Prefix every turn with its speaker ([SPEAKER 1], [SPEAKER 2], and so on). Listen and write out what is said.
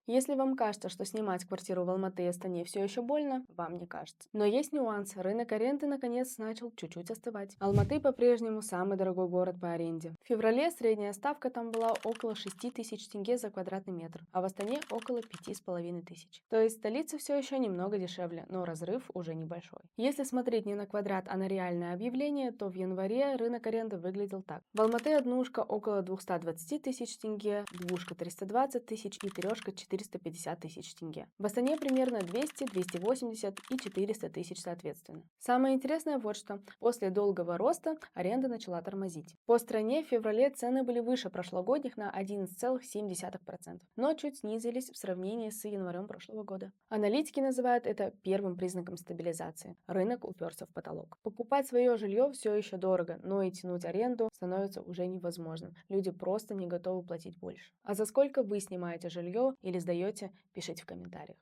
[SPEAKER 1] Если вам кажется, что снимать квартиру в Алматы и Астане все еще больно, вам не кажется. Но есть нюанс. Рынок аренды наконец начал чуть-чуть остывать. Алматы по-прежнему самый дорогой город по аренде. В феврале средняя ставка там была около 6 000 тенге за квадратный метр, а в Астане около 5500. То есть столица все еще немного дешевле, но разрыв уже небольшой. Если смотреть не на квадрат, а на реальное объявление, то в январе рынок аренды выглядел так. В Алматы однушка около 220 тысяч тенге, двушка 320 тысяч и трешка 450 тысяч тенге. В Астане примерно 200, 280 и 400 тысяч соответственно. Самое интересное вот что. После долгого роста аренда начала тормозить. По стране в феврале цены были выше прошлогодних на 11,7%, но чуть снизились в сравнении с январем прошлого года. Аналитики называют это первым признаком стабилизации. Рынок уперся в потолок. Покупать свое жилье все еще дорого, но и тянуть аренду становится уже невозможным. Люди просто не готовы платить больше. А за сколько вы снимаете жилье или сдаете, пишите в комментариях.